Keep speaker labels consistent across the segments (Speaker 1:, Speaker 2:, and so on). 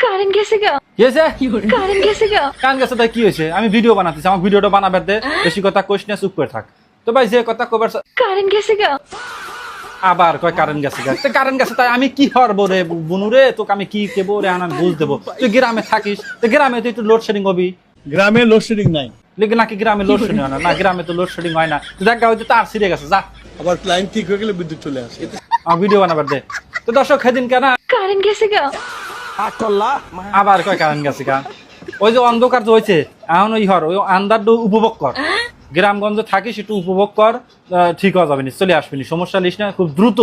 Speaker 1: Current গেছে গা।
Speaker 2: কি হয়েছে?
Speaker 1: কারেন্ট গেছে গা।
Speaker 2: কারেন্ট গেছে তাই কি হয়েছে? আমি ভিডিও বানাতেছি, আমার ভিডিওটা বানাবার দে, বেশি কথা কইস না, চুপ করে থাক। তো ভাই যে কথা কবার
Speaker 1: কারেন্ট গেছে গা।
Speaker 2: আবার কয় কারেন্ট গেছে গা। তো কারেন্ট গেছে তাই আমি কি হরবো রে বুনু রে, তোকে আমি কি কেবো রে, আমি বুঝ দেবো। তুই গ্রামে থাকিস, তো গ্রামে তুই একটু লোডশেডিং হবি।
Speaker 3: গ্রামে লোডশেডিং নাই,
Speaker 2: লেগে নাকি গ্রামে লোডশেডিং হয় না? না, গ্রামে তো লোডশেডিং হয় না। দেখ গা, ওই যে তার ছিঁড়ে গেছে, যা
Speaker 3: আবার লাইন ঠিক হয়ে গেলে বিদ্যুৎ চলে আসে।
Speaker 2: আমার ভিডিও বানাবার দে। তো দর্শক সেদিন কেন
Speaker 1: কারেন্ট গেছে গা।
Speaker 2: আবার কয় কারেন্ট গেছে গা। ওই যে অন্ধকার যে হয়েছে এখন ওই হর ওই আন্দারটা উপভোগ কর, গ্রামগঞ্জে থাকিস একটু উপভোগ কর, ঠিক হয়ে যাবে নি, চলে আসবিনি, সমস্যা লিস না, খুব দ্রুত,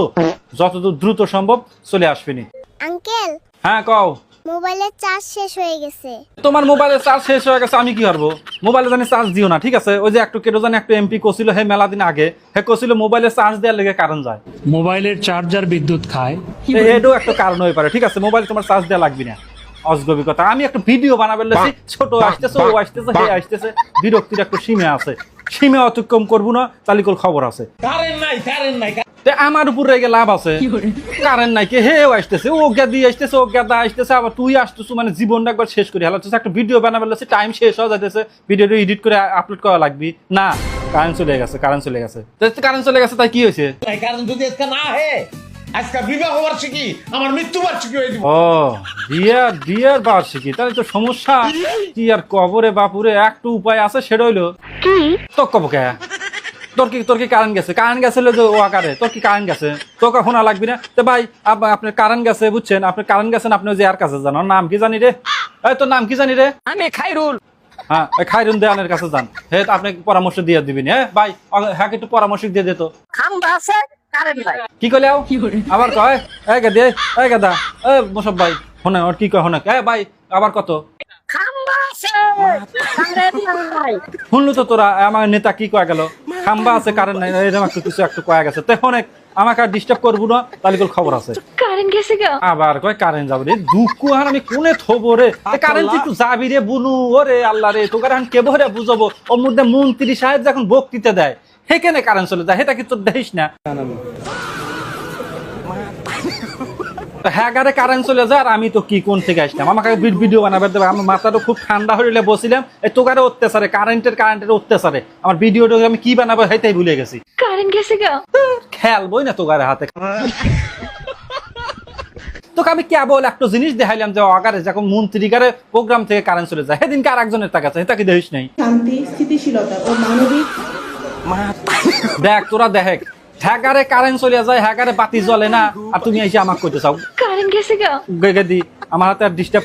Speaker 2: যতদূর দ্রুত সম্ভব চলে আসবিনি।
Speaker 4: আঙ্কেল,
Speaker 2: হ্যাঁ কও।
Speaker 4: মোবাইলের চার্জ শেষ হয়ে গেছে।
Speaker 2: তোমার মোবাইলের চার্জ শেষ হয়ে গেছে, আমি কি করবো? মোবাইলে জানি চার্জ দিও না, ঠিক আছে? ওই যে একটু কেটো জানি একটু এমপি কছিল হে মেলা দিন আগে, হে কছিল মোবাইলে চার্জ দেওয়ার লেগে কারণ যায়,
Speaker 5: মোবাইলের চার্জার বিদ্যুৎ খায়।
Speaker 2: এটাও একটা কারণ হয়ে পারে, ঠিক আছে? মোবাইল তোমার চার্জ দেওয়া লাগবে না, অজগবি কথা। আমি একটা ভিডিও বানাবার লেছি, ছোট আসতেছে, ও আসতেছে, হে আসতেছে, বিরক্তির একটা সীমা আছে, সীমা অতিক্রম করবো না, তালিকল খবর আছে। আমার উপর রেগে লাভ আছে? কারেন্ট নাই কে, হে আসতেছে, ও গেদি আসতেছে, ও গেদা আসতেছে, আবার তুই আসতেছ, মানে জীবনটা একবার শেষ করে হেলাচ্ছে। একটা ভিডিও বানাবার লেছি, টাইম শেষ হয়ে যাইতেছে, ভিডিওটা এডিট করে আপলোড করা লাগবে না, কারেন্ট চলে গেছে, কারেন্ট চলে গেছে। কারেন্ট চলে গেছে তাই কি হয়েছে?
Speaker 6: কারণ যদি আজকে না হে, আজকে বিবাহ বার্ষিকী, আমার মৃত্যু বার্ষিকী হয়ে দিব।
Speaker 2: ও বিয়ের বার্ষিকী, তাহলে তো সমস্যা কি আর কবরে বাপুরে। একটু উপায় আছে, সেটা হইলো তো কব কে, তোর কি কারেন্ট গেছে? কারেন্ট গেছে যে ও আকারে, তোর কি কারেন্ট গেছে? তোকে শোনা লাগবি না তো ভাই। আপনার কারেন্ট গেছে, বুঝছেন? আপনার কারেন্ট গেছেন, আপনি যে আর কাছে যান, নাম কি জানি রে? এই তোর নাম কি জানি রে?
Speaker 7: আমি খাইরুল।
Speaker 2: হ্যাঁ, ওই খাইরুন দেওয়ানের কাছে যান, হে আপনি পরামর্শ দিয়ে দিবেন। হ্যাঁ ভাই, হ্যাঁ একটু পরামর্শ দিয়ে দিত।
Speaker 7: খাম্বা আছে, কারেন্ট নাই।
Speaker 2: কি কইলে আবার কয় এই গাদে, এই গাদা, এই মোসব ভাই শোনে ওর কি কয় শোনে। এই ভাই আবার কত
Speaker 7: খাম্বা আছে, কারেন্ট নাই।
Speaker 2: শুনলু তো তোরা, আমার নেতা কি কয়ে গেল? খাম্বা আছে, কারেন্ট নাই, এরকম একটু কিছু একটু কয়ে গেছে। তখন আমাকে আর ডিস্টার্ব করবো না, তাহলে খবর আছে।
Speaker 1: কারেন্ট গেছে গা।
Speaker 2: আবার কয় কারেন্ট যাবে রে, দুঃখ আর আমি কোনে থবো রে? কারেন্ট একটু যাবি রে বুনু, ওরে আল্লাহ রে, তোকে এখন কেবো রে বুঝবো। ওর মধ্যে মন্ত্রী সাহেব যখন বক্তৃতা দেয়, সেখানে কারেন্ট চলে যায়, সেটা কি তোর দেখিস না? হ্যাঁ গারে কারেন্ট চলে যায়, আর আমি তো কি কোন থেকে আসলাম? আমাকে ভিডিও বানাবার দেবে, আমার মাথাটা খুব ঠান্ডা হইলে বসিলাম, এই তোকারে অত্যাচারে, কারেন্টের অত্যাচারে আমার ভিডিওটা আমি কি বানাবো সেটাই ভুলে গেছি।
Speaker 1: কারেন্ট গেছে গা।
Speaker 2: খেলবই না তোকারে হাতে। তোকে আমি কেবল একটা জিনিস দেখাইলাম যে আগারে যখন মন্ত্রীকারে প্রোগ্রাম থেকে কারেন্ট চলে যায়, সেদিনকে আর একজনের তাকাচ্ছে, তাকে দেখিস নাই?
Speaker 8: শান্তি, স্থিতিশীলতা ও মানবিক।
Speaker 2: দেখ তোরা দেখ, হ্যাগারে কারেন্ট চলে যায়, হ্যাগারে বাতি জ্বলে না, আর তুমি এসে আমাকে কইতে চাও
Speaker 1: কারেন্ট গেছে গা।
Speaker 2: দি আমার হাতে আর ডিস্টার্ব